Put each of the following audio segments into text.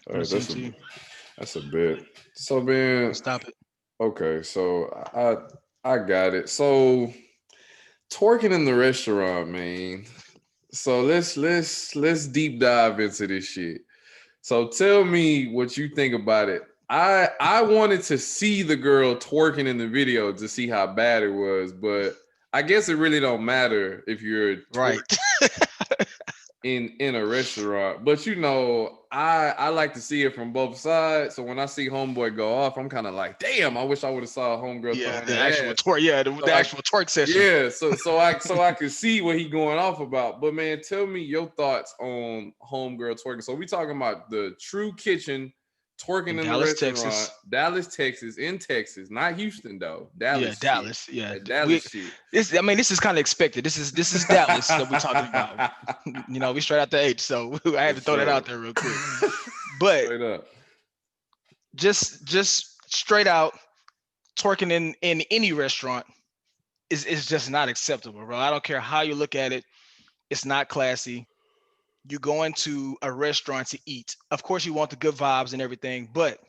All I'm right, listening to you. that's a bit. So man, Stop it. okay, so I got it. So twerking in the restaurant, man. So let's deep dive into this shit. So tell me what you think about it. I wanted to see the girl twerking in the video to see how bad it was, but I guess it really don't matter if you're Right. in a restaurant. But I like to see it from both sides. So when I see homeboy go off, I'm kind of like, damn, I wish I would have saw a homegirl Yeah, throwing the that actual ass. twerk. Yeah, the So I actual twerk session. yeah, so I could see what he going off about. But man, tell me your thoughts on homegirl twerking. So we talking about the true kitchen twerking In in the Dallas, restaurant, Texas. Dallas, Texas, in Texas, not Houston though. Yeah, Dallas shit. Dallas. Yeah, That we. Dallas shit. This. I mean, this is kind of expected. This is Dallas that we're talking about. We straight out the H, so I For had to throw that sure. out there real quick. But Straight up. just straight out twerking in any restaurant is just not acceptable, bro. I don't care how you look at it. It's not classy. You go into a restaurant to eat. Of course, you want the good vibes and everything, but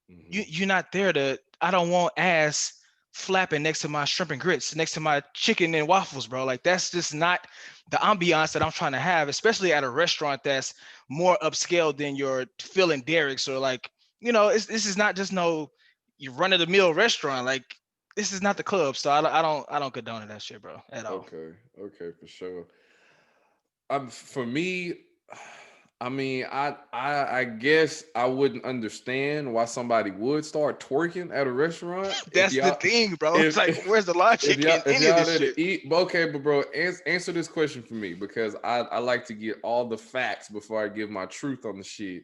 Mhm. you're not there to. I don't want ass flapping next to my shrimp and grits, next to my chicken and waffles, bro. Like that's just not the ambiance that I'm trying to have, especially at a restaurant that's more upscale than your Phil and Derek's or like, this is not just no you run of the mill restaurant. Like this is not the club, so I don't condone that shit, bro, at all. Okay, okay, for sure. For me, I mean, I guess I wouldn't understand why somebody would start twerking at a restaurant if That's the y'all thing, bro. It's if like, where's the logic in if any of y'all this there shit? to eat. But okay, but bro, answer this question for me because I like to get all the facts before I give my truth on the shit.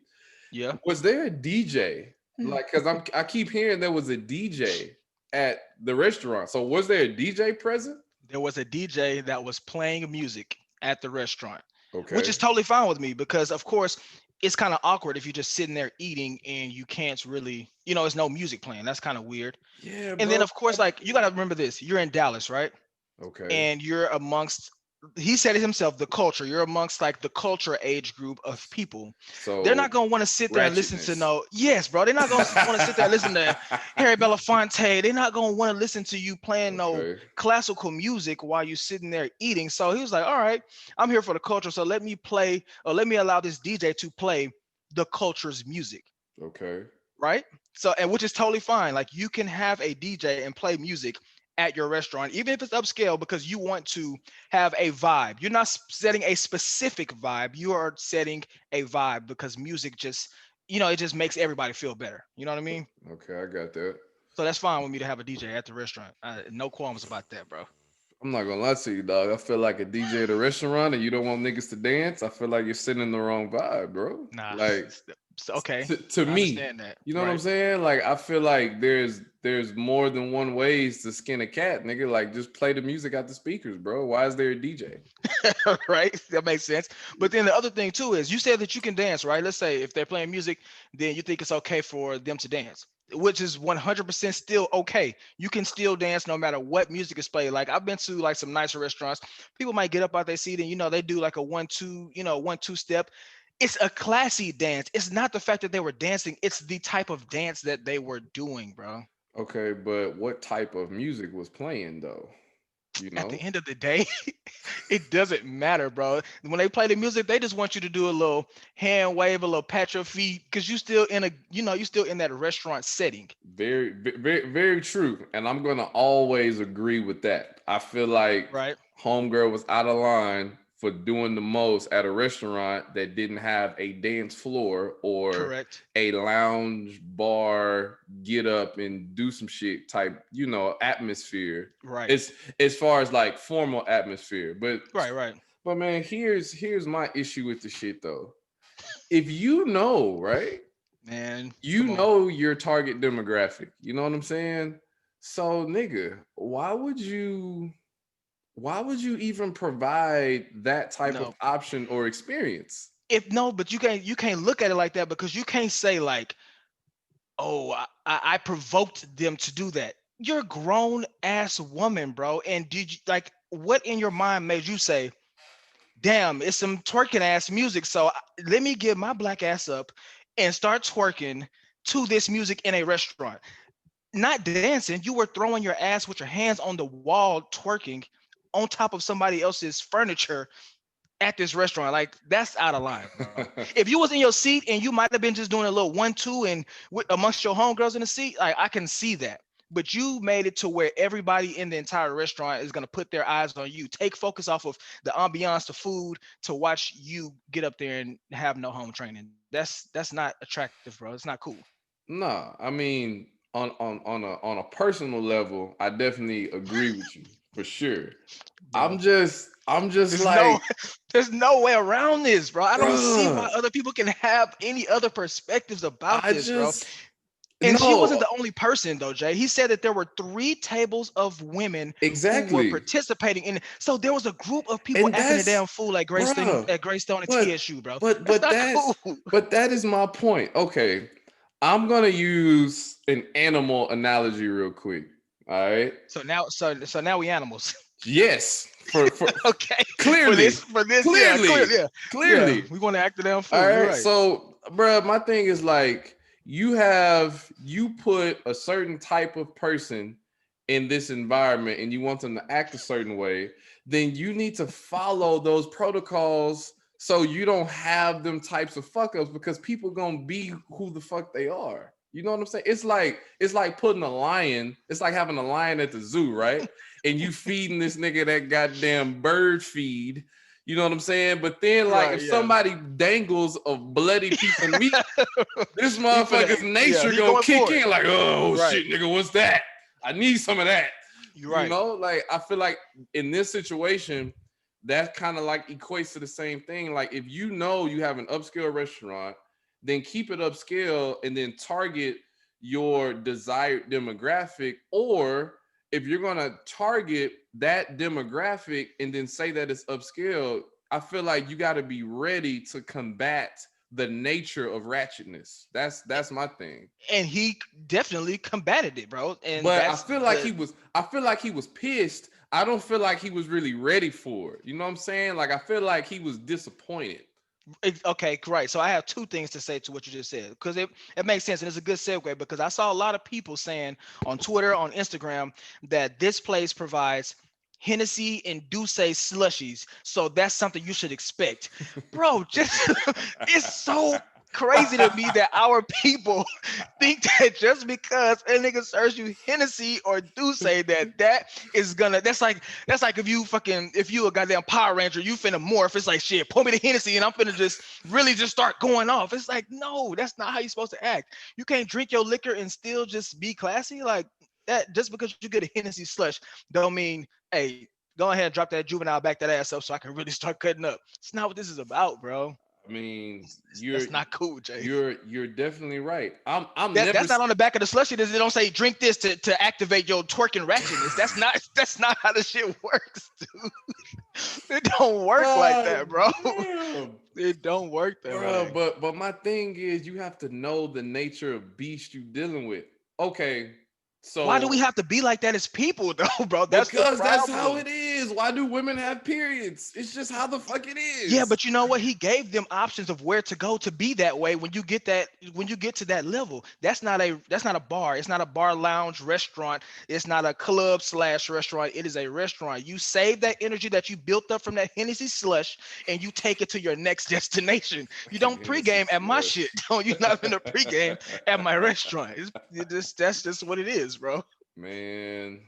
Yeah. Was there a DJ? Like, cause I keep hearing there was a DJ at the restaurant. So was there a DJ present? There was a DJ that was playing music at the restaurant, which Okay. is totally fine with me because, of course, it's kind of awkward if you're just sitting there eating and you can't really, there's no music playing. That's kind of weird. Yeah, And then, bro. of course, like you got to remember this: you're in Dallas, right? Okay. And you're amongst he said it himself, the culture. You're amongst like the culture age group of people. They're So not gonna want to sit there and listen to ratchetness. no, yes, bro. They're not gonna want to sit there and listen to Harry Belafonte. They're not gonna want to listen to you playing no Okay. classical music while you're sitting there eating. So he was like, all right, I'm here for the culture. So let me play, or let me allow this DJ to play the culture's music, Okay. right? So, and which is totally fine. Like you can have a DJ and play music at your restaurant, even if it's upscale, because you want to have a vibe. You're not setting a specific vibe. You are setting a vibe because music just, it just makes everybody feel better. You know what I mean? Okay, I got that. So that's fine with me to have a DJ at the restaurant. No qualms about that, bro. I'm not gonna lie to you, dog. I feel like a DJ at a restaurant and you don't want niggas to dance. I feel like you're sitting in the wrong vibe, bro. Nah, Like okay, to I me, understand that. you know what I'm Right, saying? Like I feel like there's more than one ways to skin a cat, nigga. Like just play the music out the speakers, bro. Why is there a DJ? right. That makes sense. But then the other thing too is you said that you can dance, right? Let's say if they're playing music, then you think it's okay for them to dance, which is 100% still okay. You can still dance no matter what music is played. Like I've been to like some nicer restaurants. People might get up out their seat and they do like a 1-2, 1-2 step. It's a classy dance. It's not the fact that they were dancing. It's the type of dance that they were doing, bro. Okay, but what type of music was playing though? You At the know? end of the day, it doesn't matter, bro. When they play the music, they just want you to do a little hand wave, a little pat your feet, because you still in a, you still in that restaurant setting, Very, very true. And I'm gonna always agree with that. I feel like right? Homegirl was out of line for doing the most at a restaurant that didn't have a dance floor or Correct. a lounge bar, get up and do some shit type, atmosphere. Right. It's as far as like formal atmosphere. Right. Right. But man, here's my issue with the shit though. If you know, right? Man, You come on. know your target demographic. You know what I'm saying? So, nigga, why would you even provide that type of No. option or experience? If no, but you can't look at it like that because you can't say like, oh, I provoked them to do that. You're a grown ass woman, bro. And did you like what in your mind made you say, damn, it's some twerking ass music. So let me get my black ass up and start twerking to this music in a restaurant. Not dancing, you were throwing your ass with your hands on the wall, twerking on top of somebody else's furniture at this restaurant. Like, that's out of line, bro. If you was in your seat and you might have been just doing a little 1-2 and amongst your homegirls in the seat, like, I can see that. But you made it to where everybody in the entire restaurant is gonna put their eyes on you. Take focus off of the ambiance, the food, to watch you get up there and have no home training. That's not attractive, bro. It's not cool. Nah, I mean, on a personal level, I definitely agree with you for sure. Bro, I'm just there's no like, there's no way around this, bro. I don't see why bruh, other people can have any other perspectives about I this, bro. just And she wasn't no, the only person though, Jay. He said that there were 3 tables of women who were exactly. participating in it. So there was a group of people And acting a that's damn fool at Greystone bruh, at Greystone and but TSU, bro. but That's but not cool. that's but that is my point. Okay. I'm gonna use an animal analogy real quick. All right. So now we animals. Yes. For Okay. clearly, For this, yeah, clear, clearly, yeah. Yeah. clearly. We want to act a damn All fool. You're right. right. So, bruh, my thing is like you put a certain type of person in this environment and you want them to act a certain way, then you need to follow those protocols so you don't have them types of fuck ups because people gonna be who the fuck they are. You know what I'm saying? It's like putting a lion, it's like having a lion at the zoo, right? And you feeding this nigga that goddamn bird feed. You know what I'm saying? But then, like, Right, if yeah. somebody dangles a bloody piece of meat, this He finna, motherfucker's yeah, nature he gonna going kick for it. in, like, oh Right. shit, nigga, what's that? I need some of that. You're You right. know, like I feel like in this situation, that kind of like equates to the same thing. Like, if you know you have an upscale restaurant, then keep it upscale and then target your desired demographic. Or if you're gonna target that demographic and then say that it's upscale, I feel like you got to be ready to combat the nature of ratchetness. That's my thing. And he definitely combated it, bro. And But that's the I feel like he was pissed. I don't feel like he was really ready for it. You know what I'm saying? Like I feel like he was disappointed. okay, right. So I have 2 things to say to what you just said because it makes sense and it's a good segue because I saw a lot of people saying on Twitter, on Instagram, that this place provides Hennessy and Douce slushies. So that's something you should expect. Bro, just it's so crazy to me that our people think that just because a nigga serves you Hennessy or Douce that is gonna that's like if you a goddamn Power Ranger, you finna morph. It's like shit, pour me the Hennessy and I'm finna just really just start going off. It's like, no, that's not how you're supposed to act. You can't drink your liquor and still just be classy. Like that, just because you get a Hennessy slush don't mean, hey, go ahead and drop that juvenile, back that ass up so I can really start cutting up. It's not what this is about, bro. I mean, That's not cool, Jay. you're definitely right. I'm That never that's not on the back of the slushy. They don't say drink this to activate your twerking ratchetness. That's not how the shit works, dude. It don't work like God that, bro. damn. It don't work that Bro, way. but my thing is you have to know the nature of beast you dealing with. Okay, Why do we so have to be like that as people, though, bro? That's the because that's how problem. it is. Why do women have periods? It's just how the fuck it Yeah, is. but you know what? He gave them options of where to go to be that way when you get to that level. That's not a bar. It's not a bar lounge restaurant. It's not a club slash restaurant. It is a restaurant. You save that energy that you built up from that Hennessy slush and you take it to your next destination. You Fucking don't Hennessy pregame at my shit. slush. Don't you not gonna pregame at my restaurant. That's just what it is, bro. Man,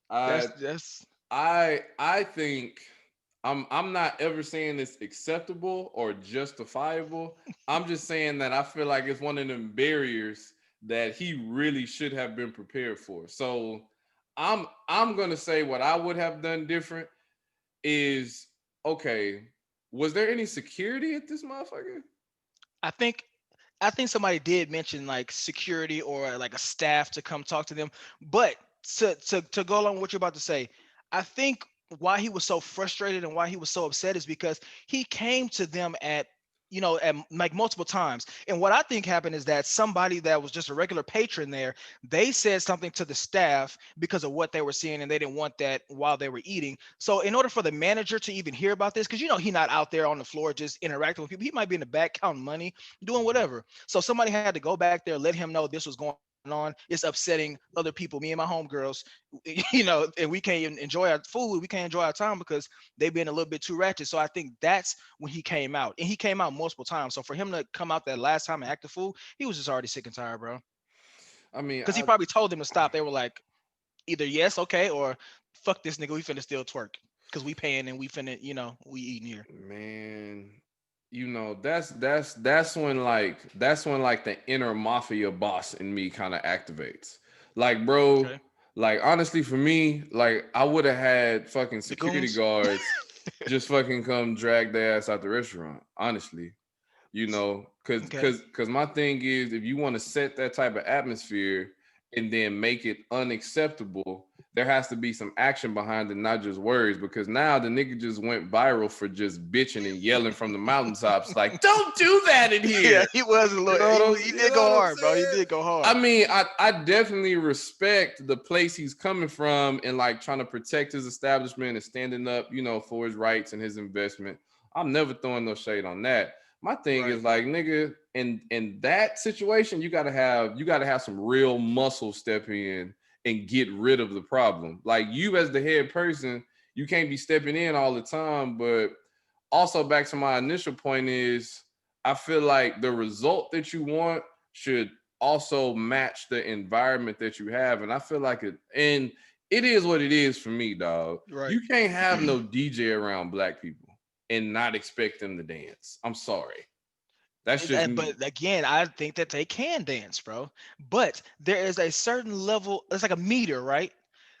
That's I just I think I'm not ever saying it's acceptable or justifiable. I'm just saying that I feel like it's one of them barriers that he really should have been prepared for. So I'm gonna say what I would have done different is okay. Was there any security at this motherfucker? I think I think somebody did mention like security or like a staff to come talk to them. But to go along with what you're about to say, I think why he was so frustrated and why he was so upset is because he came to them at at like multiple times. And what I think happened is that somebody that was just a regular patron there, they said something to the staff because of what they were seeing, and they didn't want that while they were eating. So in order for the manager to even hear about this, because he's not out there on the floor just interacting with people, he might be in the back counting money, doing whatever. So somebody had to go back there, let him know this was going on. It's upsetting other people, me and my homegirls, and we can't even enjoy our food. We can't enjoy our time because they've been a little bit too ratchet. So I think that's when he came out, and he came out multiple times. So for him to come out that last time and act a fool, he was just already sick and tired, bro. I mean, Because he probably told them to stop. They were like, either yes, okay, or fuck this nigga, we finna still twerk because we paying and we finna, we eating here. man, that's when the inner mafia boss in me kind of activates. Like, bro, Okay, like honestly, for me, like I would have had fucking the security goons. guards just fucking come drag their ass out the restaurant. Honestly, because Okay, my thing is, if you want to set that type of atmosphere and then make it unacceptable, there has to be some action behind it, not just words. Because now the nigga just went viral for just bitching and yelling from the mountaintops, like, "Don't do that in yeah, here." he was a You little. know what He you did know go what I'm hard, bro. He saying? did go I hard. mean, I definitely respect the place he's coming from and like trying to protect his establishment and standing up, for his rights and his investment. I'm never throwing no shade on that. My thing Right. is like, nigga, in that situation, you gotta have some real muscle step in and get rid of the problem. Like you as the head person, you can't be stepping in all the time. But also back to my initial point is I feel like the result that you want should also match the environment that you have. And I feel like it is what it is for me, dog. Right. You can't have no DJ around black people and not expect them to dance. I'm sorry. That's just me. But again, I think that they can dance, bro. But there is a certain level. It's like a meter, right?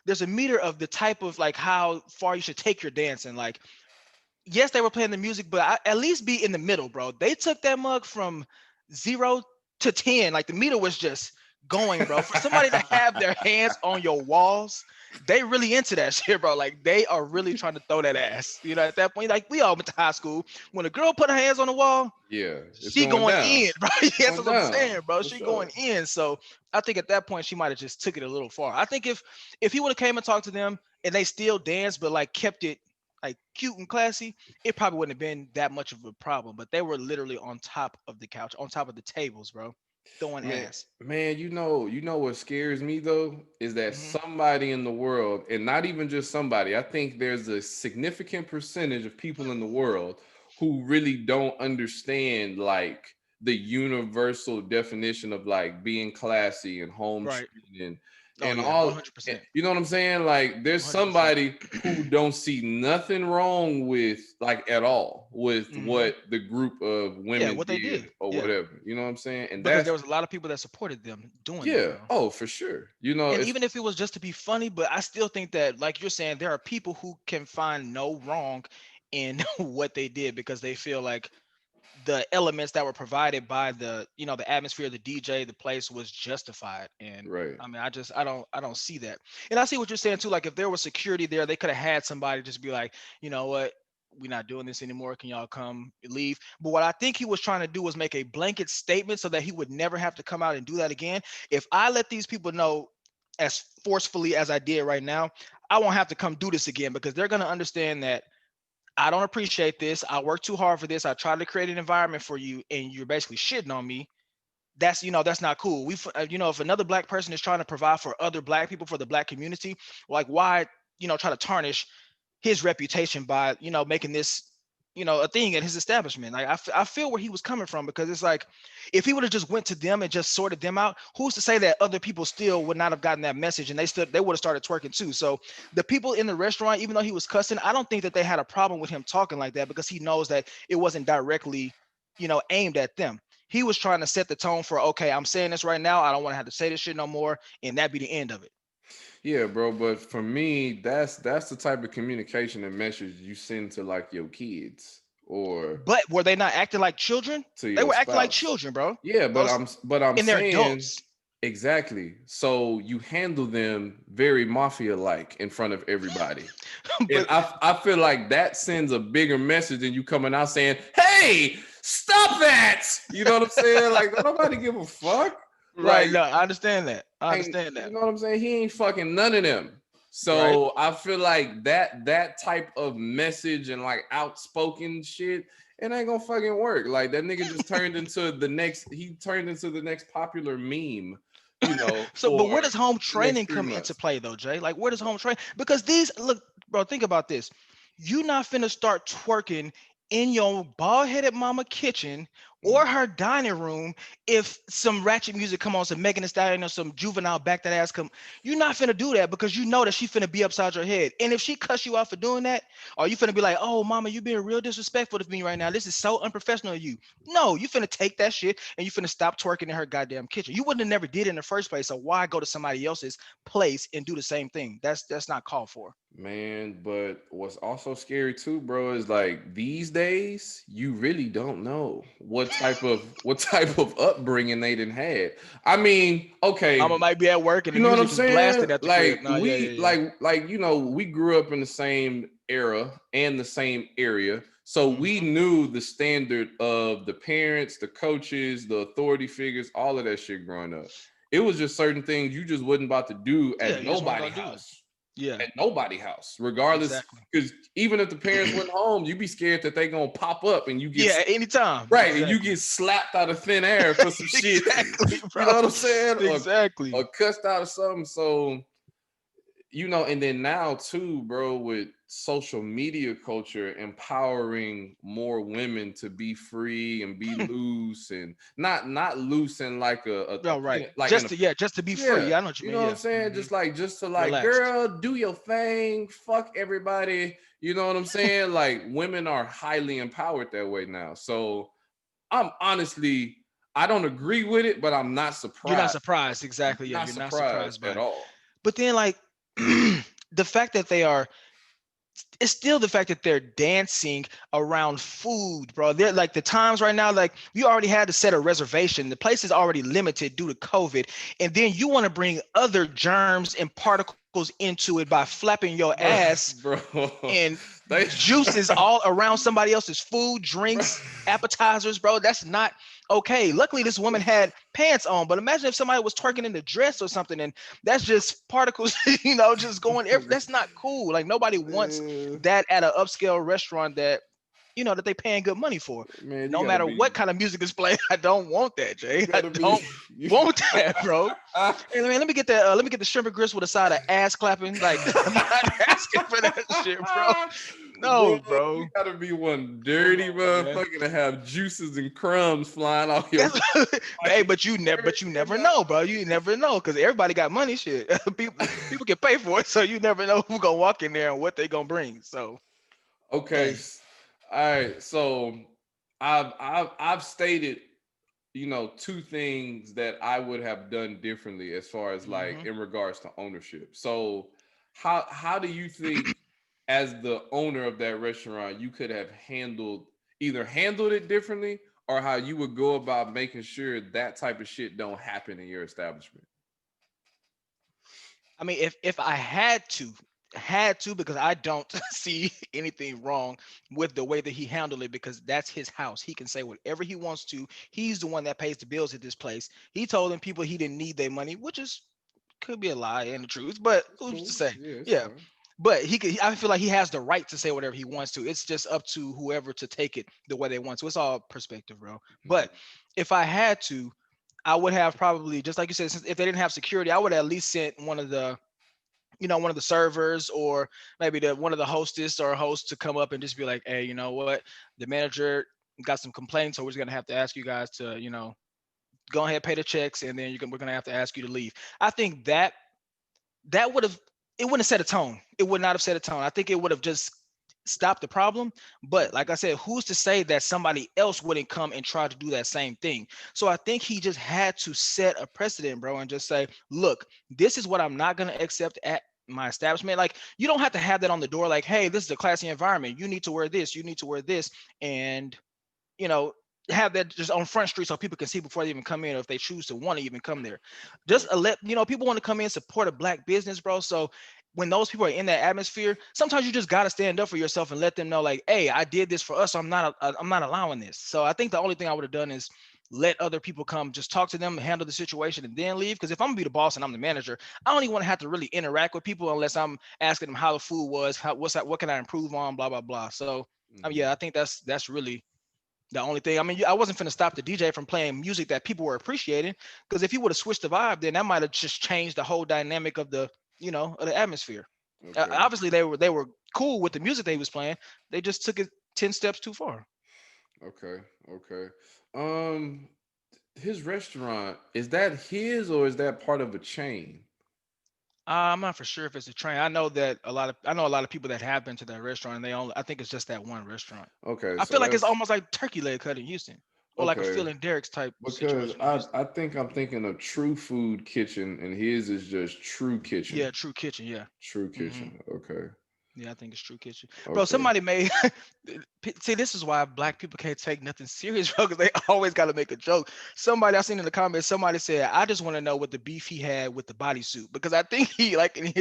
There's a meter of the type of like how far you should take your dancing. Like, yes, they were playing the music, but at least be in the middle, bro. They took that mug from 0 to 10. Like the meter was just going, bro. For somebody to have their hands on your walls, they really into that shit, bro. Like they are really trying to throw that ass. At that point, like we all went to high school. When a girl put her hands on the wall, Yeah, it's she going going down. in, bro. It's Yes, going that's what I'm down saying, bro. for She sure. going in. So I think at that point she might have just took it a little far. I think if he would have came and talked to them and they still danced, but like kept it like cute and classy, it probably wouldn't have been that much of a problem. But they were literally on top of the couch, on top of the tables, bro, throwing Man, ass. man, you know what scares me though is that Hmm. somebody in the world, and not even just somebody, I think there's a significant percentage of people in the world who really don't understand like the universal definition of like being classy and home Right. treating Oh and yeah, all. 100%. You know what I'm saying? Like there's 100%. somebody who don't see nothing wrong with like at all with Hmm. what the group of Yeah, women what they did did. or Yeah, whatever. You know what I'm saying? And because there that's was a lot of people that supported them doing that, yeah. bro. Oh, for sure. You know, And it's even if it was just to be funny, but I still think that, like you're saying, there are people who can find no wrong in what they did because they feel like the elements that were provided by the atmosphere, the DJ, the place was justified. And right. I mean, I don't see that. And I see what you're saying too. Like if there was security there, they could have had somebody just be like, you know what, we're not doing this anymore. Can y'all come leave? But what I think he was trying to do was make a blanket statement so that he would never have to come out and do that again. If I let these people know as forcefully as I did right now, I won't have to come do this again because they're going to understand that I don't appreciate this. I work too hard for this. I tried to create an environment for you, and you're basically shitting on me. That's not cool. If another black person is trying to provide for other black people, for the black community, like why try to tarnish his reputation by making this a thing at his establishment. Like I feel where he was coming from, because it's like if he would have just went to them and just sorted them out, who's to say that other people still would not have gotten that message, and they would have started twerking too. So the people in the restaurant, even though he was cussing, I don't think that they had a problem with him talking like that, because he knows that it wasn't directly aimed at them. He was trying to set the tone for, okay, I'm saying this right now, I don't want to have to say this shit no more, and that be the end of it. Yeah, bro. But for me, that's the type of communication and message you send to like your kids or But were they not acting like children? to They your were acting like spouse. children, bro. Yeah, but I'm And they're saying adults. exactly. So you handle them very mafia like in front of everybody. And But I feel like that sends a bigger message than you coming out saying, "Hey, stop that. You know what I'm saying? Like, don't nobody give a fuck. Right. Like, No, I understand that. I ain't, understand you that. know what I'm saying? He ain't fucking none of them. Right. So I feel like that type of message and like outspoken shit, it ain't gonna fucking work. Like that nigga just turned into the next. He turned into the next popular meme. You know, So, but for where does home the next training three come into months. play though, Jay? Like, where does home training? Because these, look, bro, think about this. You not finna start twerking in your bald-headed mama kitchen or her dining room if some ratchet music come on, some Megan Thee Stallion or some juvenile back that ass come. You're not finna do that because you know that she finna be upside your head. And if she cuss you out for doing that, or you finna be like, oh mama, you being real disrespectful to me right now. This is so unprofessional of you. No, you finna take that shit and you finna stop twerking in her goddamn kitchen. You wouldn't have never did it in the first place. So why go to somebody else's place and do the same thing? That's not called for. Man, but what's also scary too, bro, is like these days you really don't know what type of upbringing they didn't had. I mean, Mama okay, might be at work and the you know what I'm music just saying? blasting at the crib. Like No, yeah, yeah, we yeah. like we grew up in the same era and the same area. So we Mm-hmm. knew the standard of the parents, the coaches, the authority figures, all of that shit growing up. It was just certain things you just wasn't about to do Yeah, at you just weren't nobody gonna do it. house. Yeah, At nobody house, regardless, exactly. because even if the parents went home, you be scared that they gonna pop up and you get Yeah, at any time. right, and you Exactly. get slapped out of thin air for some shit. Exactly, You bro. know what I'm saying? Or Exactly. cussed out or something. So, and then now too, bro, with social media culture empowering more women to be free and be loose and not loose in like No, right. like in Just a to, yeah, just to be free. yeah, Yeah, I know what you you mean. know what I'm Yeah. saying? Hmm. Just to like, Relaxed. girl, do your thing, fuck everybody. You know what I'm saying? Like women are highly empowered that way now. So I'm honestly, I don't agree with it, but I'm not You're not surprised. surprised. I'm Exactly. Yeah, not you're not surprised surprised by at it. all. But then, like, the fact that they are, it's still the fact that they're dancing around food, bro. They're like the times right now, like you already had to set a reservation. The place is already limited due to COVID. And then you want to bring other germs and particles into it by flapping your Bro, ass bro. and They juices all around somebody else's food, bro. drinks, appetizers, bro. That's not okay. Luckily, this woman had pants on, but imagine if somebody was twerking in the dress or something, and that's just particles, just going. That's not cool. Like nobody wants Man, that at an upscale restaurant that that they paying good money for. man, you No gotta matter be what kind of music is playing, I don't want that, you Jay. I gotta be don't want that, bro. Hey, let me get that. Let me get the shrimp and grits with a side of ass clapping. Like I'm not asking for that shit, bro. bro, No, bro. you gotta be one Come dirty on, man. motherfucker to have juices and crumbs flying off your That's, hey, fucking but shirt, you you never know? know, bro. You never know because everybody got money. Shit, people can pay for it, so you never know who gonna walk in there and what they gonna bring. So, Okay. hey, All right. So I've stated, two things that I would have done differently as far as like hmm in regards to ownership. So how do you think as the owner of that restaurant you could have handled it differently or how you would go about making sure that type of shit don't happen in your establishment? I mean, if I had to because I don't see anything wrong with the way that he handled it because that's his house. He can say whatever he wants to. He's the one that pays the bills at this place. He told them people he didn't need their money, which is could be a lie and the truth, but It's who's to cool. say? Yeah, it's Yeah. fine. But I feel like he has the right to say whatever he wants to. It's just up to whoever to take it the way they want to. It's all perspective, bro. But if I had to, I would have probably, just like you said, since if they didn't have security, I would at least sent one of the servers or maybe the one of the hostess or hosts to come up and just be like, hey, you know what? The manager got some complaints, so we're just gonna have to ask you guys to, go ahead, pay the checks, and then we're gonna have to ask you to leave. I think that would have it wouldn't have set a tone. It would not have set a tone. I think it would have just stopped the problem. But like I said, who's to say that somebody else wouldn't come and try to do that same thing? So I think he just had to set a precedent, bro, and just say, look, this is what I'm not gonna accept at my establishment. Like you don't have to have that on the door, like, hey, this is a classy environment. You need to wear this, you need to wear this, and you know, have that just on Front Street so people can see before they even come in, or if they choose to want to even come there. Just Right. let people want to come in support a black business, bro. So when those people are in that atmosphere, sometimes you just got to stand up for yourself and let them know, like, hey, I did this for us. So I'm not allowing this. So I think the only thing I would have done is let other people come, just talk to them, handle the situation, and then leave. Because if I'm gonna be the boss and I'm the manager, I don't even want to have to really interact with people unless I'm asking them how the food was, what can I improve on, blah blah blah. So yeah, I think that's really the only thing. I mean, I wasn't finna stop the DJ from playing music that people were appreciating, because if he would have switched the vibe, then that might have just changed the whole dynamic of the, of the atmosphere. Okay. Obviously, they were cool with the music they was playing. They just took it 10 steps too far. Okay. Okay. Um, his restaurant, is that his or is that part of a chain? I'm not for sure if it's a train. I know a lot of people that have been to that restaurant, and they only, I think it's just that one restaurant. Okay, I so feel like it's that's almost like Turkey Leg Cut in Houston, or like a okay. Phil and Derek's type Because situation in I Houston. I think I'm thinking of True Food Kitchen and his is just True Yeah, Kitchen. True Kitchen. Yeah. True hmm Kitchen. Okay. Yeah, I think it's True Kitchen. Bro, Okay. somebody made see, this is why black people can't take nothing serious, bro, because they always gotta make a joke. Somebody I seen in the comments, somebody said, I just want to know what the beef he had with the bodysuit. Because I think he, like, in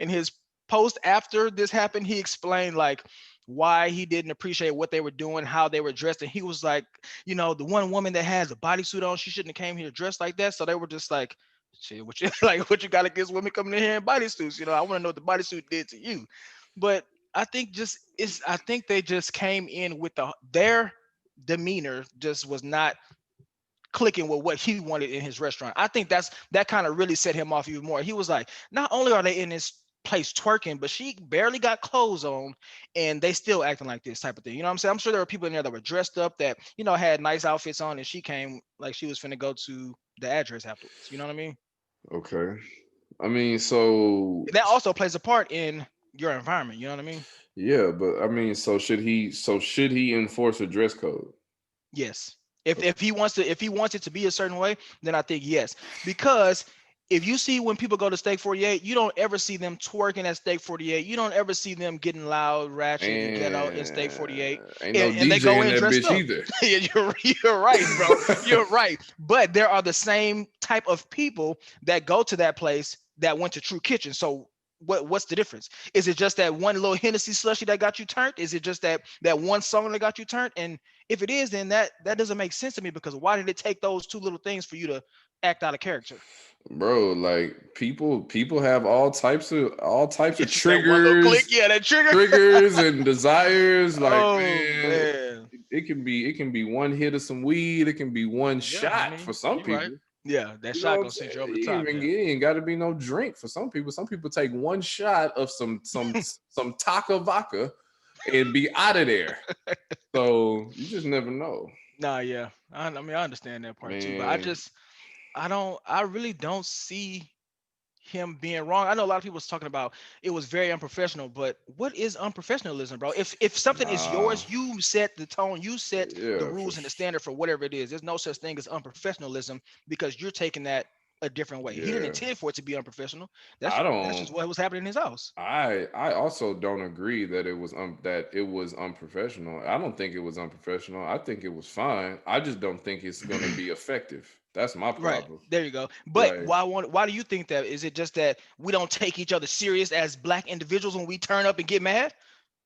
his post after this happened, he explained like why he didn't appreciate what they were doing, how they were dressed. And he was like, the one woman that has a bodysuit on, she shouldn't have came here dressed like that. So they were just like, shit, what you like, what you got against women coming in here in bodysuits? I want to know what the bodysuit did to you. But I think they just came in with their demeanor just was not clicking with what he wanted in his restaurant. I think that kind of really set him off even more. He was like, not only are they in this place twerking, but she barely got clothes on and they still acting like this type of thing. You know what I'm saying? I'm sure there were people in there that were dressed up that, had nice outfits on, and she came like she was finna go to the address afterwards. You know what I mean? Okay. I mean, so And that also plays a part in your environment. You know what I mean? yeah, but I mean, so should he enforce a dress code? Yes. If he wants it to be a certain way, then I think yes. Because if you see when people go to Steak 48, you don't ever see them twerking at Steak 48. You don't ever see them getting loud, ratchet, and ghetto in Steak 48. And ain't no And they DJ go in in that dressed bitch up. either. Yeah, you're right, bro. You're right. But there are the same type of people that go to that place that went to True Kitchen. So what's the difference? Is it just that one little Hennessy slushy that got you turned? Is it just that one song that got you turned? And if it is, then that doesn't make sense to me, because why did it take those two little things for you to act out of character? Bro, like people have all types of It's just that one little click, triggers, yeah, that trigger. triggers and desires. Like, Oh man, man. it can be one hit of some weed, it can be one Yeah, I shot for mean, some you're right. people. Yeah, that You know shot what I'm gonna send you saying? over the top. Yeah. It ain't got to be no drink for some people. Some people take one shot of some taco vodka and be out of there. So you just never know, Nah, yeah. I mean, I understand that part too, but man. I really don't see him being wrong. I know a lot of people was talking about it was very unprofessional, but what is unprofessionalism, bro? If something is Nah, yours, you set the tone, you set the yeah, rules and the standard for whatever it is. There's no such thing as unprofessionalism because you're taking that a different way. He didn't yeah. intend for it to be unprofessional. I That's don't. just what was happening in his house. I also don't agree that it was unprofessional. I don't think it was unprofessional. I think it was fine. I just don't think it's gonna be effective. That's my Right. problem. There you go. But Like, why do you think that? Is it just that we don't take each other serious as black individuals when we turn up and get mad?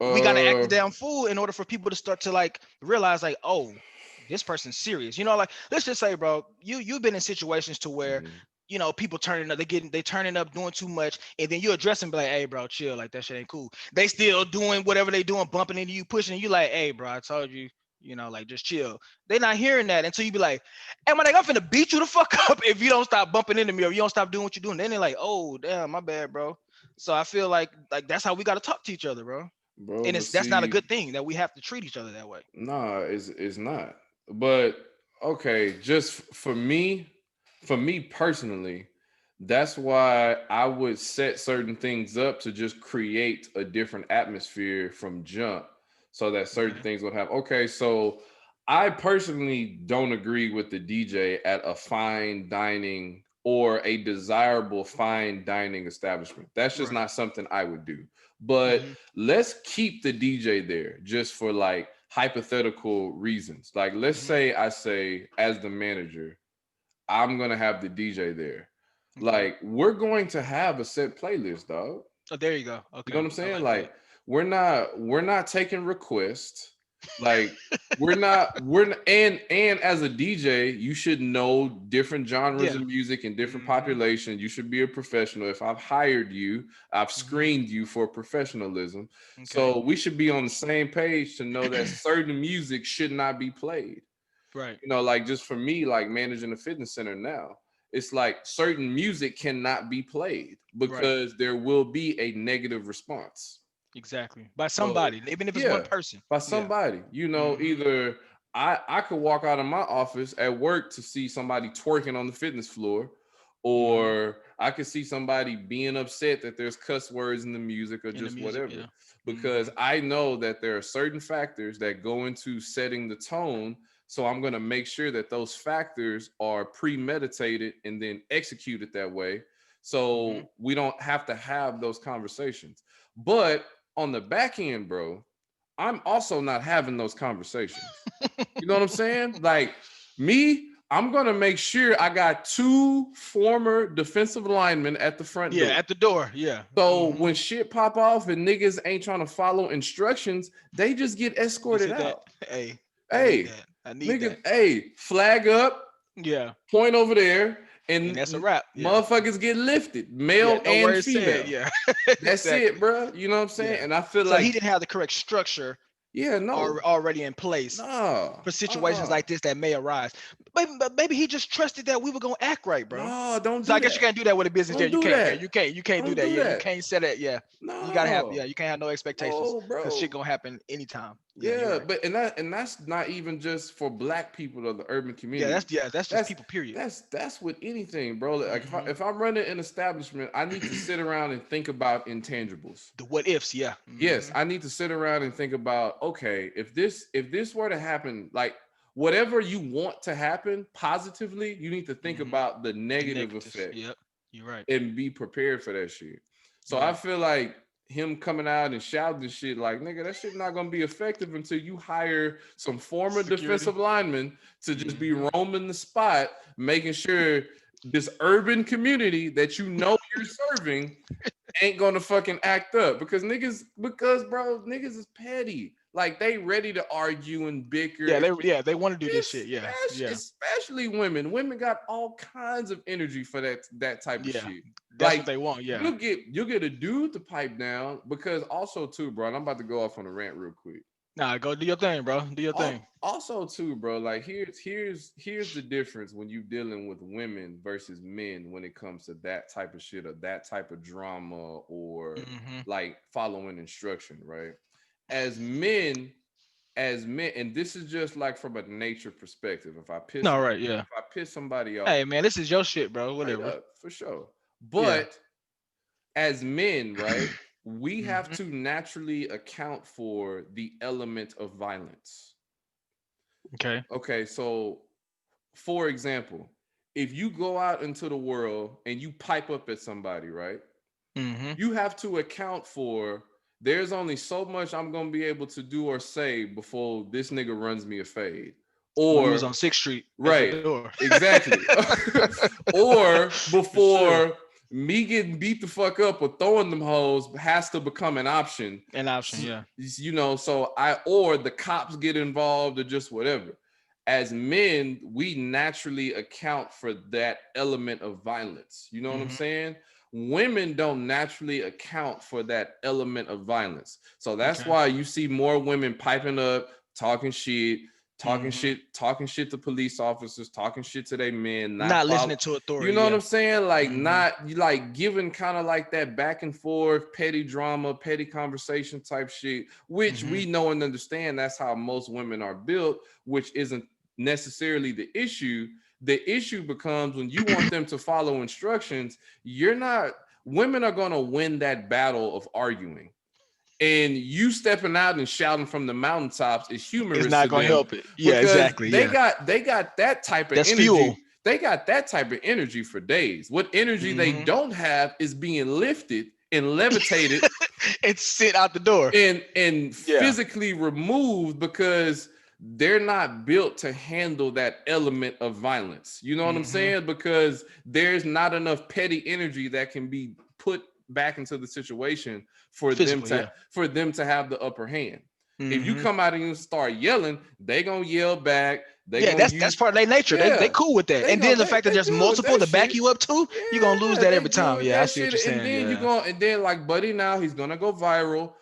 We gotta act the uh, damn fool in order for people to start to like realize like, oh, this person's serious. Like, let's just say, bro, you've been in situations to where mhm. people turning up, they turning up doing too much, and then you address them, be like, hey, bro, chill, like that shit ain't cool. They still doing whatever they doing, bumping into you, pushing you, like, hey, bro, I told you, like, just chill. They not hearing that until you be like, hey, my nigga, I'm finna beat you the fuck up if you don't stop bumping into me or you don't stop doing what you're doing. Then they're like, oh, damn, my bad, bro. So I feel like that's how we gotta talk to each other, bro. Bro, And but that's not a see, good thing that we have to treat each other that way. nah, it's not. But okay, just for me personally, that's why I would set certain things up to just create a different atmosphere from jump so that certain Okay. things would have. Okay, so I personally don't agree with the DJ at a fine dining or a desirable fine dining establishment. That's just Right. not something I would do. But hmm let's keep the DJ there just for like hypothetical reasons. Like, let's hmm say I say, as the manager, I'm gonna have the DJ there. Okay. Like, we're going to have a set playlist, dog. Oh, there you go. You know Okay, what I'm I saying? like that. Like we're not taking requests. Like we're not, and as a DJ, you should know different genres Yeah. of music and different Mm-hmm. population. You should be a professional. If I've hired you, I've Mm-hmm. screened you for professionalism. Okay. So we should be on the same page to know that certain music should not be played. Right. Like just for me, like managing a fitness center now, it's like certain music cannot be played Right. because there will be a negative response. Exactly. By So somebody, even if it's one yeah, person. by Yeah. somebody, Mm-hmm. either I could walk out of my office at work to see somebody twerking on the fitness floor, Mm-hmm. or I could see somebody being upset that there's cuss words in the music or In the just music, whatever. yeah. Mm-hmm. Because I know that there are certain factors that go into setting the tone. So I'm going to make sure that those factors are premeditated and then executed that way. Mm-hmm. So we don't have to have those conversations. But on the back end, bro, I'm also not having those conversations. You know what I'm saying? Like me, I'm gonna make sure I got two former defensive linemen at the front Yeah, door. at the door. Yeah. So Mm-hmm. when shit pop off and niggas ain't trying to follow instructions, they just get Just escorted hit that. out. Hey, I need Hey, that. I need niggas, that. hey, flag up, Yeah. point over there, And that's a and wrap. Yeah. motherfuckers get lifted, Yeah. male No and words said. female. Yeah. That's it, Exactly. bro. You know what I'm saying? Yeah. And I feel So he like, didn't have the correct structure yeah, no, already in place nah, for situations like this that may arise. But maybe he just trusted that we were gonna act right, bro. no, don't So I do guess you that. can't do that with a business there. Don't You do can't, man. that. You can't do Don't that. do Yeah, you that. can't set it. Yeah, you gotta have. Yeah, No, you can't have no expectations no, because shit bro. gonna happen anytime. Yeah, you're Yeah, right. but that's not even just for black people of the urban community. That's just That's people. Period. that's with anything, bro. Like Hmm. if I'm running an establishment, I need to sit around and think about intangibles. The what ifs. Yeah. Yes, Hmm. I need to sit around and think about, okay, if this were to happen, like whatever you want to happen positively, you need to think Hmm. about the The negative negatives. effect Yep. You're right. and be prepared for that shit. So I Right. feel like him coming out and shouting this shit, like, nigga, that shit not gonna be effective until you hire some former Security. defensive linemen to just be Hmm. roaming the spot, making sure this urban community that you're serving ain't gonna fucking act up because bro, niggas is petty. Like they ready to argue and bicker. They want to do this shit. Yeah. Especially, Yeah. especially women. Women got all kinds of energy for that type of Yeah. shit. That's what Like they want. Yeah. you'll get a dude to pipe down because also too, bro. And I'm about to go off on a rant real quick. Nah, go do your thing, bro. Do your thing. Also too, bro, like here's the difference when you dealing with women versus men when it comes to that type of shit or that type of drama or Hmm. like following instruction, right? As men, and this is just like from a nature perspective. If I piss No, if right. Yeah. I piss somebody off, Hey, man, this is your shit, bro. straight Whatever. up, for sure. Yeah. But as men, right, we have Hmm. to naturally account for the element of violence. Okay. Okay, so for example, if you go out into the world and you pipe up at somebody, right? Hmm. You have to account for there's only so much I'm gonna be able to do or say before this nigga runs me a fade. When we was Or on 6th Street at the right, door. exactly. Or For sure. before me getting beat the fuck up or throwing them hoes has to become an option. An option, yeah. So or the cops get involved or just whatever. As men, we naturally account for that element of violence. You know what I'm Hmm. saying? Women don't naturally account for that element of violence. So that's Okay. why you see more women piping up, talking shit, Hmm. talking shit to police officers, talking shit to their men, not Not follow. listening to You authority, know what yeah. I'm saying? Like Hmm. not like giving kind of like that back and forth, petty drama, petty conversation type shit, which Hmm. we know and understand that's how most women are built, which isn't necessarily the issue. The issue becomes when you want them to follow instructions, you're not, women are going to win that battle of arguing. And you stepping out and shouting from the mountaintops is It's humorous to not gonna them help it. Yeah, because exactly. they Yeah. got they got that type of That's fuel. energy. They got that type of energy for days. What energy they Hmm. don't have is being lifted and levitated It's sit out the door. and Yeah. physically removed because they're not built to handle that element of violence. You know what I'm Hmm. saying? Because there's not enough petty energy that can be put back into the situation for Physically, yeah. them to have the upper hand. If you Hmm. come out and you start yelling, they gonna yell back. They Yeah, gonna that's use, part of their nature. They yeah. cool with that. And then the fact that They there's good with multiple that to back shit. you up too, you're gonna lose Yeah, that they every good time. with Yeah, I that see what shit. you're And saying. then Yeah. like Buddy now, he's gonna go viral.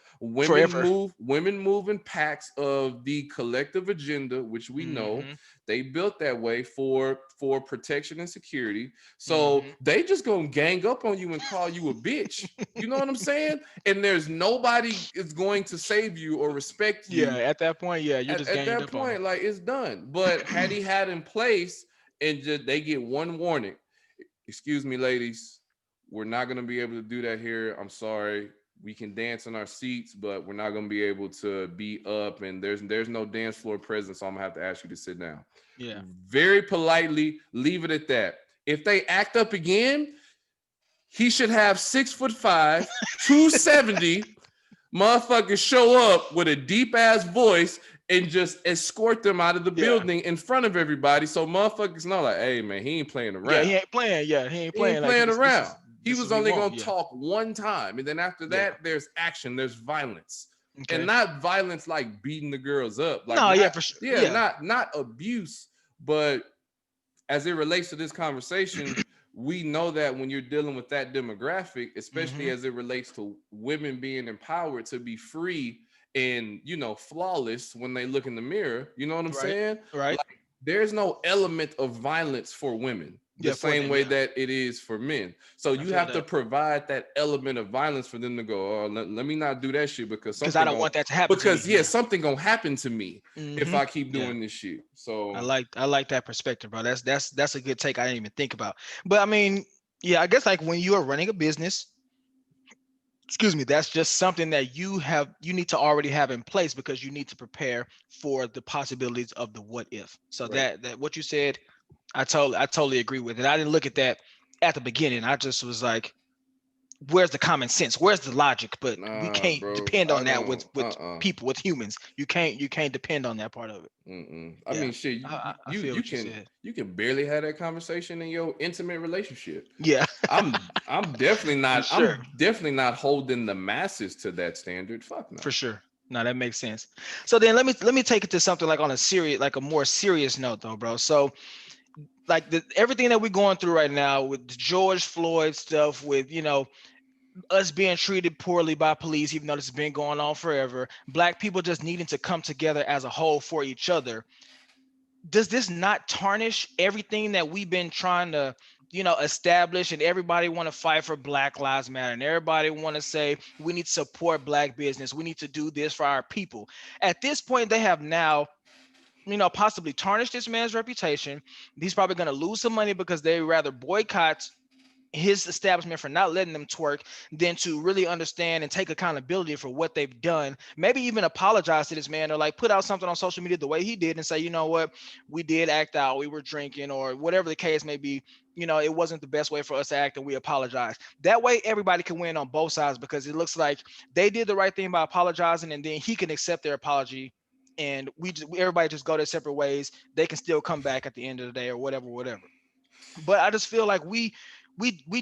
Forever. Women move in packs of the collective agenda, which we know Hmm. they built that way for protection and security. So Hmm. they just gonna gang up on you and call you a bitch. You know what I'm saying? And there's nobody is going to save you or respect Yeah, you at that point, yeah, you're just at ganged that up on point. Like, it's done. But had he had in place and just they get one warning, excuse me, ladies, we're not gonna be able to do that here. I'm sorry. We can dance in our seats, but we're not gonna be able to be up, and there's no dance floor presence, so I'm gonna have to ask you to sit down. yeah. Very politely, leave it at that. If they act up again, he should have 6'5", 270 motherfuckers show up with a deep ass voice and just escort them out of the Yeah. building in front of everybody, so motherfuckers know, like, hey man, he ain't playing Yeah, around. he ain't playing. Yeah, he ain't He ain't playing. Like playing this around. is He this is was what he only want. gonna Yeah. talk one time, and then after Yeah. that, there's action, there's violence, and Okay. not violence like beating the girls up, like, No, yeah, not, for sure. yeah, Yeah. not abuse, but as it relates to this conversation, we know that when you're dealing with that demographic, especially Hmm. as it relates to women being empowered to be free and, flawless when they look in the mirror, you know what I'm Right. saying? Right. Like, there's no element of violence for women the Yeah, for same them. way Yeah, that it is for men. So I you feel have to that provide that element of violence for them to go, oh, let me not do that shit because because I something don't going want that to happen to me. yeah, Yeah. something gonna happen to me if Hmm. I keep Yeah. doing this shit. So I like that perspective, bro. That's a good take. I didn't even think about. But I mean, yeah, I guess like when you are running a business, excuse me, that's just something that you need to already have in place because you need to prepare for the possibilities of the what if. So right. that what you said, I totally agree with it. I didn't look at that at the beginning. I just was like, where's the common sense? Where's the logic? But we Nah, can't bro. depend I on that don't. with people, with humans. You can't depend on that part of it. Mm-mm. I Yeah. mean, shit. I feel You what you can said. barely have that conversation in your intimate relationship. Yeah, I'm definitely for not. sure. I'm definitely not holding the masses to that standard. Fuck no. For sure. No, that makes sense. So then let me take it to something like on a serious, like a more serious note though, bro. So like everything that we're going through right now with the George Floyd stuff, with us being treated poorly by police, even though this has been going on forever, black people just needing to come together as a whole for each other. Does this not tarnish everything that we've been trying to establish, and everybody want to fight for Black Lives Matter, and everybody want to say we need to support black business, we need to do this for our people? At this point, they have now possibly tarnished this man's reputation. He's probably going to lose some money because they rather boycott his establishment for not letting them twerk than to really understand and take accountability for what they've done. Maybe even apologize to this man, or like put out something on social media the way he did and say, you know what, we did act out, we were drinking, or whatever the case may be. It wasn't the best way for us to act, and we apologize. That way, everybody can win on both sides, because it looks like they did the right thing by apologizing, and then he can accept their apology, and everybody just go their separate ways. They can still come back at the end of the day, or whatever. But I just feel like we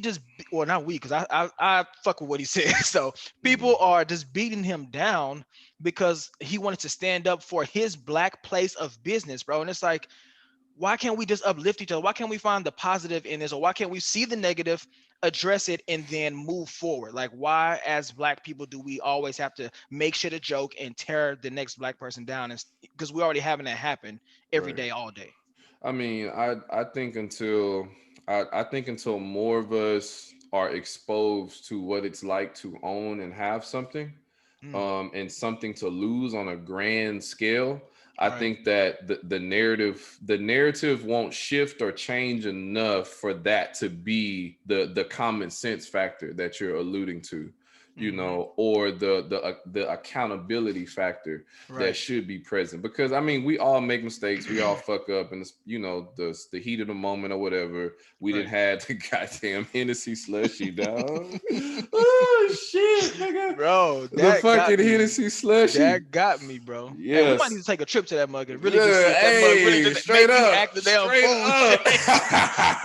just, or not we, because I fuck with what he said. So Mhm. people are just beating him down because he wanted to stand up for his black place of business, bro. And it's like, why can't we just uplift each other? Why can't we find the positive in this? Or why can't we see the negative, address it, and then move forward? Like, why as black people do we always have to make shit a joke and tear the next black person down? Because we already having that happen every Right. day, all day. I mean, I think until more of us are exposed to what it's like to own and have something, Mm, and something to lose on a grand scale, I right. think that the narrative won't shift or change enough for that to be the common sense factor that you're alluding to. you Mm-hmm. know, or the accountability factor that Right. should be present. Because I mean, we all make mistakes, we all fuck up, and you know, the heat of the moment or whatever. We didn't Right. had the goddamn Hennessy slushy, dog. Oh shit, nigga, Bro, the that got fucking me. Hennessy slushy. That got me, bro. Hey, we might need Yes. to take a trip to that mug and really just see Yeah, if that mug really hey, just make straight you up, act the damn straight fool. up.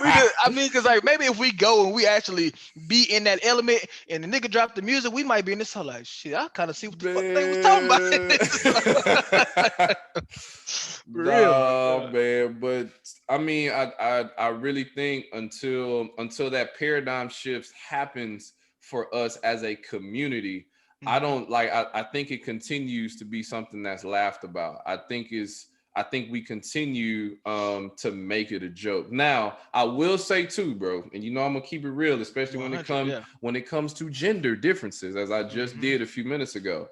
We just, I mean, cause like maybe if we go and we actually be in that element and the nigga drop the music, we might be in this whole like shit. I kind of see what the fuck they was talking about. Man. For real, bro. Nah, Yeah. man. But I mean, I really think until that paradigm shift happens for us as a community, I Mm-hmm. don't like I think it continues to be something that's laughed about. I think we continue to make it a joke. Now, I will say too, bro, and you know I'm gonna keep it real, especially 100. Yeah. when it comes to gender differences, as I just Mm-hmm. did a few minutes ago.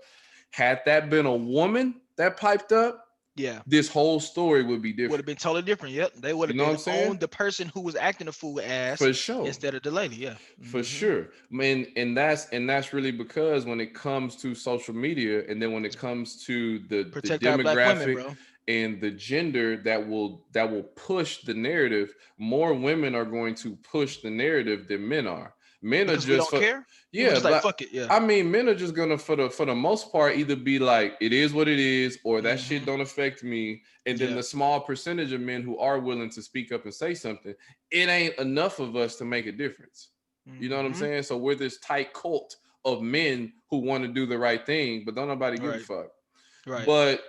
Had that been a woman that piped up, Yeah. this whole story would be Would have different. been totally different. Yep. They would You have know what been I'm saying? on the person who was acting a fool ass For sure. instead of the lady. Yeah. For Mm-hmm. sure. I mean, and that's really because when it comes to social media, and then when it comes to the Protect our black women, demographic bro. and the gender that will push the narrative, more women are going to push the narrative than men are. Men are Because we just don't for care. We yeah, just like but fuck it. Yeah. I mean, men are just gonna for the most part either be like it is what it is, or that shit Mm-hmm. don't affect me. And then Yeah. the small percentage of men who are willing to speak up and say something, it ain't enough of us to make a difference. You know what I'm Mm-hmm. saying? So we're this tight cult of men who want to do the right thing, but don't nobody give a Right. fuck. Right. But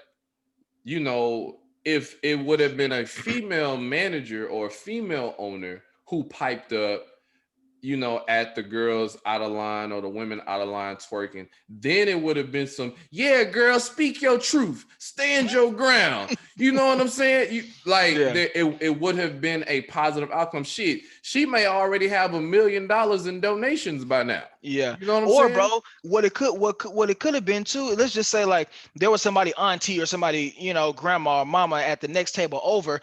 you know, if it would have been a female manager or a female owner who piped up, you know, at the girls out of line or the women out of line twerking, then it would have been some, yeah, girl, speak your truth, stand your ground. You know what I'm saying? You like Yeah. there, it would have been a positive outcome. Shit, she may already have $1 million in donations by now. Yeah. You know what I'm Or saying? bro, what it could have been too. Let's just say like there was somebody auntie or somebody, grandma or mama at the next table over,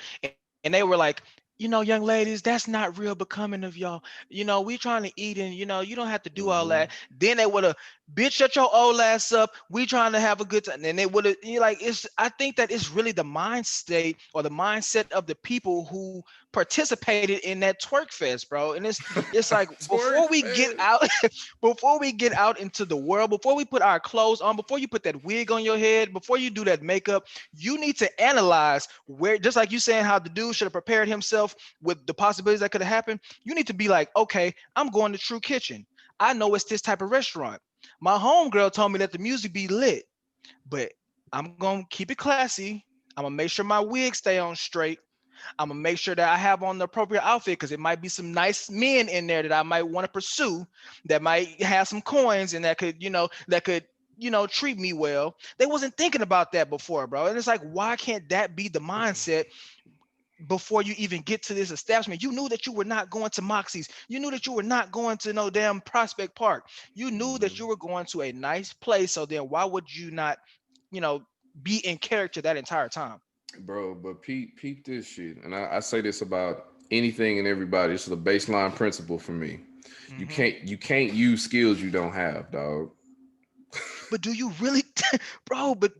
and they were like, young ladies, that's not real becoming of y'all. We trying to eat, and you don't have to do all Mm-hmm. that. Then they would have, bitch, shut your old ass up. We trying to have a good time. And they would have, like, it's. I think that it's really the mind state or the mindset of the people who participated in that twerk fest, bro. And it's like Twerk fest. before we get out into the world, before we put our clothes on, before you put that wig on your head, before you do that makeup, you need to analyze where, just like you saying how the dude should have prepared himself with the possibilities that could have happened. You need to be like, okay, I'm going to True Kitchen. I know it's this type of restaurant. My homegirl told me that the music be lit, but I'm gonna keep it classy. I'm gonna make sure my wig stay on straight. I'm gonna make sure that I have on the appropriate outfit because it might be some nice men in there that I might want to pursue, that might have some coins and that could treat me well. They wasn't thinking about that before, bro. And it's like, why can't that be the mindset before you even get to this establishment? You knew that you were not going to Moxie's. You knew that you were not going to no damn Prospect Park. You knew that you Mhm. were going to a nice place. So then why would you not, you know, be in character that entire time? Bro, but peep this shit. And I say this about anything and everybody. This is a baseline principle for me. Mm-hmm. You can't use skills you don't have, dog. But do you really, bro? But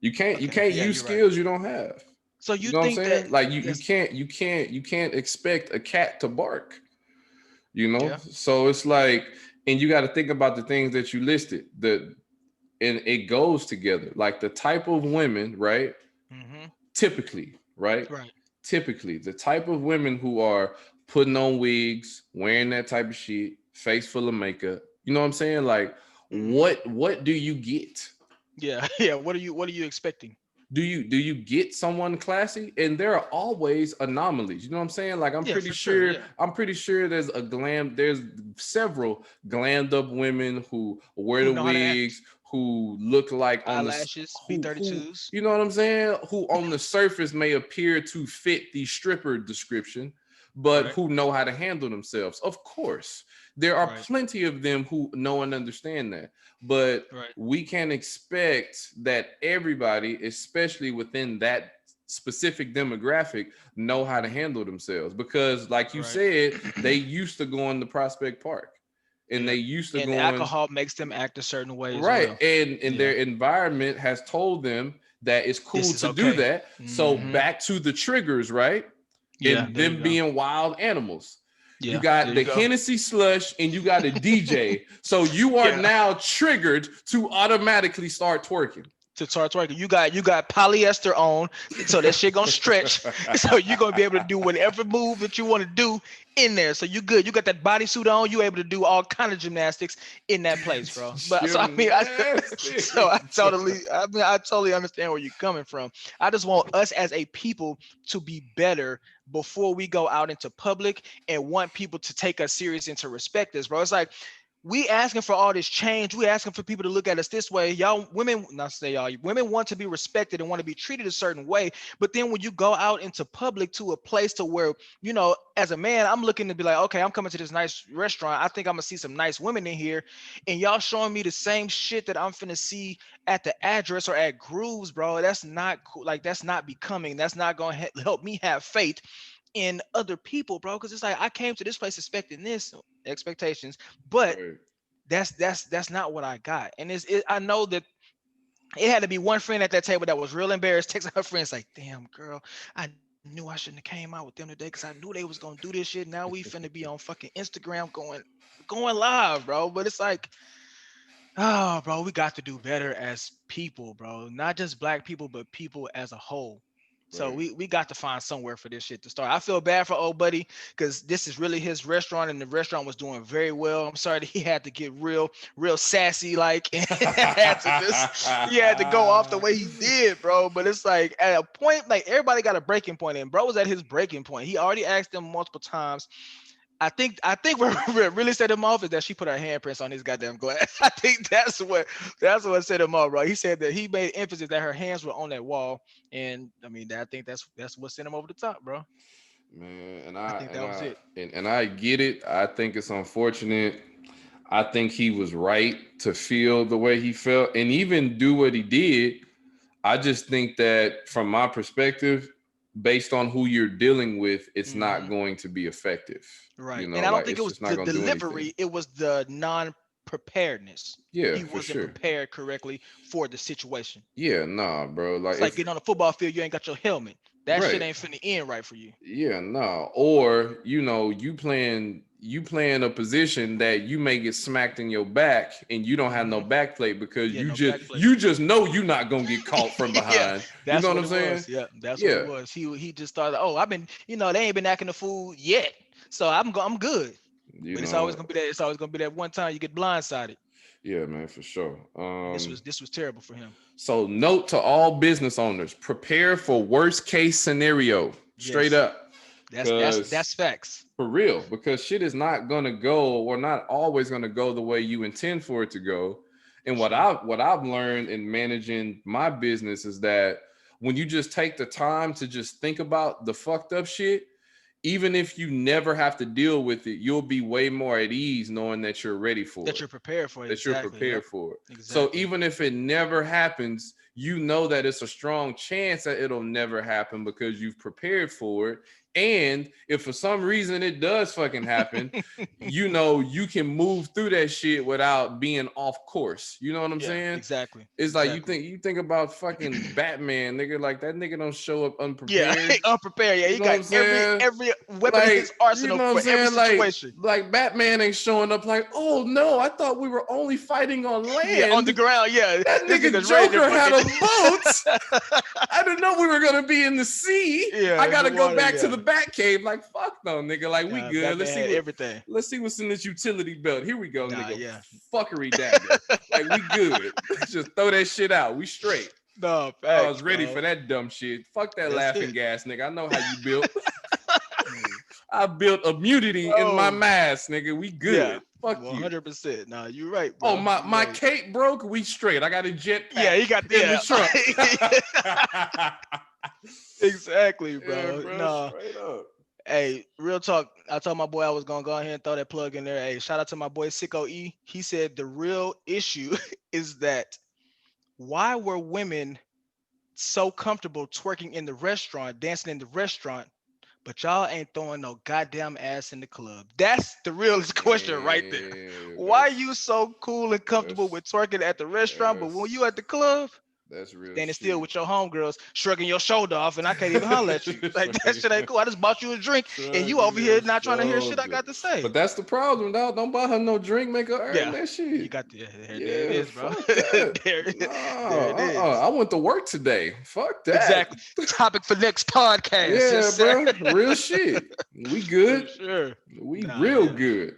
You okay, can't yeah, use you're right. skills you don't have. So You you know what I'm think that saying? Like that's you can't expect a cat to bark, you know? yeah. So it's like, and you got to think about the things that you listed. And it goes together. Like the type of women, right? Mm-hmm. Typically, right? Right. Typically, the type of women who are putting on wigs, wearing that type of shit, face full of makeup. You know what I'm saying? Like, Mm-hmm. what do you get? Yeah, yeah. What are you expecting? Do you get someone classy? And there are always anomalies. You know what I'm saying? Like Yeah, for sure. Yeah. I'm pretty sure there's several glammed up women who wear Who the know how to act? wigs, who look like on the Eyelashes, who B32s. you know what I'm saying? Who on the surface may appear to fit the stripper description, but Right. who know how to handle themselves. Of course, there are Right. plenty of them who know and understand that. But Right. we can expect that everybody, especially within that specific demographic, know how to Mm-hmm. handle themselves because, like you Right. said, they used to go on the Prospect Park. and they used to And going alcohol makes them act a certain way as right, well. and Yeah. their environment has told them that it's cool This is to do okay. that. So Hmm. back to the triggers, right? Yeah, And there you them go. being wild animals. You Yeah, there got you the go. Hennessy slush and you got a DJ. So you are Yeah. now triggered to automatically start twerking. To start twerking. You got polyester on, so that shit gonna stretch. So you're gonna be able to do whatever move that you want to do in there. So you good. You got that bodysuit on. You able to do all kind of gymnastics in that place, bro. But so I mean, Gymnastics. I totally understand where you're coming from. I just want us as a people to be better before we go out into public and want people to take us serious and to respect us, bro. It's like we asking for all this change. We asking for people to look at us this way. Y'all women, not say y'all, women want to be respected and want to be treated a certain way. But then when you go out into public to a place to where, as a man, I'm looking to be like, okay, I'm coming to this nice restaurant. I think I'm gonna see some nice women in here. And y'all showing me the same shit that I'm finna see at the address or at Grooves, bro. That's not cool. Like, that's not becoming. That's not gonna help me have faith in other people, bro. Because it's like I came to this place expecting this expectations, but Right. that's not what I got. And I know that it had to be one friend at that table that was real embarrassed, texting her friends like, "Damn, girl, I knew I shouldn't have came out with them today because I knew they was gonna do this shit. Now we finna be on fucking Instagram going live, bro." But it's like, oh, bro, we got to do better as people, bro. Not just black people, but people as a whole. So Right. we got to find somewhere for this shit to start. I feel bad for old buddy because this is really his restaurant and the restaurant was doing very well. I'm sorry that he had to get real sassy, like, and he had to go off the way he did, bro. But it's like at a point, like everybody got a breaking point, and bro was at his breaking point. He already asked them multiple times. I think what really set him off is that she put her handprints on his goddamn glass. I think that's what set him off, bro. He said that he made emphasis that her hands were on that wall, and I mean, I think that's what sent him over the top, bro. Man, I think that was it. and I get it. I think it's unfortunate. I think he was right to feel the way he felt and even do what he did. I just think that from my perspective, based on who you're dealing with, it's not Hmm. going to be effective. Right, and I don't Like think it it's was just not the going to do anything. delivery; it was the non-preparedness. Yeah, He for wasn't sure. prepared correctly for the situation. Yeah, nah, bro. Like It's like if getting on a football field, you ain't got your helmet. That shit right. ain't finna end right for you. Yeah, no. Or you playing a position that you may get smacked in your back and you don't have no Hmm. back plate because Yeah, you no just backplate. you just know you're not gonna get caught from Yeah, behind. You that's know what what I'm it saying? was. Yeah, that's what it Yeah. was. He just thought, oh, I've been, they ain't been acting the fool yet, so I'm good. You But it's know, always gonna be that. It's always gonna be that one time you get blindsided, yeah, man, for sure. and this was terrible for him. So note to all business owners, prepare for worst case scenario. Straight Yes, up. that's Cause that's facts. for real, because shit is not gonna go or not always gonna go the way you intend for it to go. And what Sure. I've learned in managing my business is that when you just take the time to just think about the fucked up shit, even if you never have to deal with it, you'll be way more at ease knowing that you're ready for That it, you're prepared for it. that you're Exactly. Yep. prepared for it. So Exactly. even if it never happens, you know that it's a strong chance that it'll never happen because you've prepared for it. And if for some reason it does fucking happen, you know you can move through that shit without being off course. You know what I'm Yeah. saying? Exactly. It's like you Exactly. think about fucking Batman, nigga. Like that nigga don't show up Yeah. unprepared. Unprepared. Yeah. You He know what got I'm every saying? every weapon in Like, his you arsenal know what I'm for every saying? situation. Like Batman ain't showing up like, oh no, I thought we were only fighting on Yeah. On the land. ground. Yeah. That This nigga nigga's ready to Joker had fucking. a boat. I didn't know we were gonna be in the sea. I Yeah. In the gotta go water. back to Yeah. the Bat Cave. Like, fuck no, nigga. Like, we good. Batman had everything. Let's see what's in this utility belt. Here we go, Nah. nigga. Yeah. Fuckery dagger. Like, we good. Let's just throw that shit out. We straight. No I facts, was ready bro. for that dumb shit. Fuck that That's laughing it. gas, nigga. I know how you built. I built immunity in my Bro. mask, nigga. We Yeah. good. Fuck you. 100%. Nah, you're right, Oh, bro. You're my right. cape broke. We straight. I got a Yeah, jetpack he got in the yeah. trunk. Exactly, Yeah, bro. bro, Nah. straight up. Hey, real talk. I told my boy I was gonna go ahead and throw that plug in there. Hey, shout out to my boy Sicko E. He said the real issue is that why were women so comfortable twerking in the restaurant, dancing in the restaurant, but y'all ain't throwing no goddamn ass in the club. That's the realest question right there. Man, Why are you so cool and comfortable that's with twerking at the restaurant, but when that's you at the club, that's real standing still shit. with your homegirls, shrugging your shoulder off, and I can't even holler at you. Like that shit ain't cool. I just bought you a drink, and you Shrugging over here your not trying to hear shit I shoulder. got to say. But that's the problem, dog. Don't buy her no drink, make her earn Yeah, that you shit. got the, there it Yeah, is, bro. fuck that. there, No, there it is. I went to work today. Fuck that. Exactly. Topic for next podcast. Yes, Yeah, sir. bro. Real shit. We For good. sure. We Nah, real yeah. good.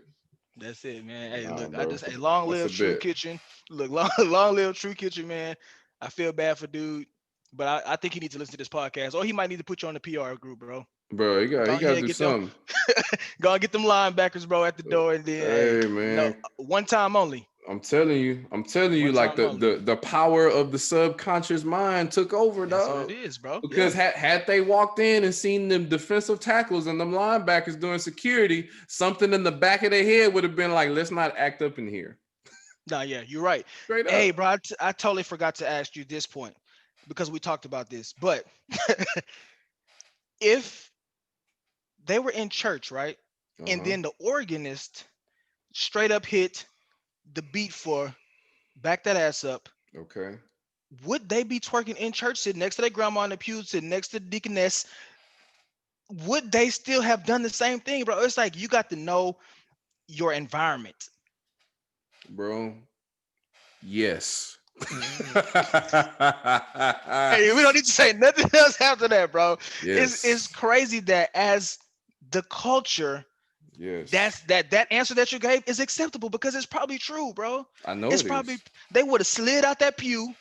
That's it, man. Hey, Nah, look, I bro. just long That's a live True bit. Kitchen. Look, long live True Kitchen, man. I feel bad for dude, but I think he needs to listen to this podcast, or he might need to put you on the PR group, bro. Bro, Go you gotta ahead, do get them, something. go and get them linebackers, bro, at the door, and then hey, Hey, man. one time only. I'm telling you, One like time only. the power of the subconscious mind took over, That's what it dog. is, bro. Because Yeah. had they walked in and seen them defensive tackles and them linebackers doing security, something in the back of their head would have been like, let's not act up in here. Nah, yeah, you're right. Straight Hey, up. bro, I totally forgot to ask you this point because we talked about this. But if they were in church, right, and Uh-huh. then the organist straight up hit the beat for "Back That Ass Up," Okay. would they be twerking in church, sitting next to their grandma in the pew, sitting next to the deaconess? Would they still have done the same thing, bro? It's like you got to know your environment. Bro. Yes. Hey, we don't need to say nothing else after that, bro. It's Yes. crazy that as the culture, Yes. that answer that you gave is acceptable because it's probably true, bro. I know It's it probably is. they would have slid out that pew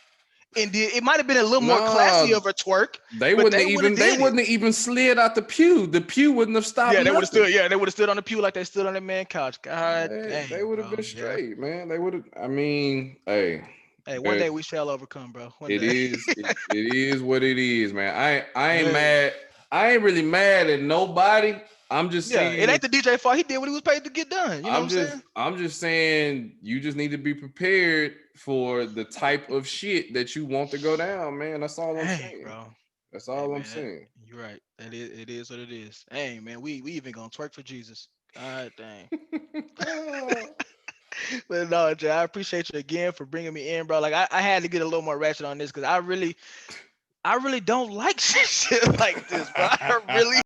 and did it might have been a little more classy Nah, of a twerk, they but wouldn't they have would have even they did it. wouldn't have even slid out the pew. The pew wouldn't have stopped Yeah, they would have nothing. stood. Yeah, they would have stood on the pew like they stood on that man couch. God They dang, would have been bro. Yeah. straight, man. They would have. I mean, hey, Hey, one eh, day we shall overcome, bro. One it day. is. It is what it is, man. I ain't Hey. mad. I ain't really mad at nobody. I'm just Yeah, it saying. ain't the DJ fault. He did what he was paid to get done. You know what I'm saying? I'm just saying. You just need to be prepared for the type of shit that you want to go down, man. That's all I'm Hey, saying. bro. That's Hey, all I'm man. saying. You're right. That is it is what it is. Hey, man, we even gonna twerk for Jesus. God dang. But no, Jay, I appreciate you again for bringing me in, bro. Like I had to get a little more ratchet on this because I really don't like shit like this, bro. I really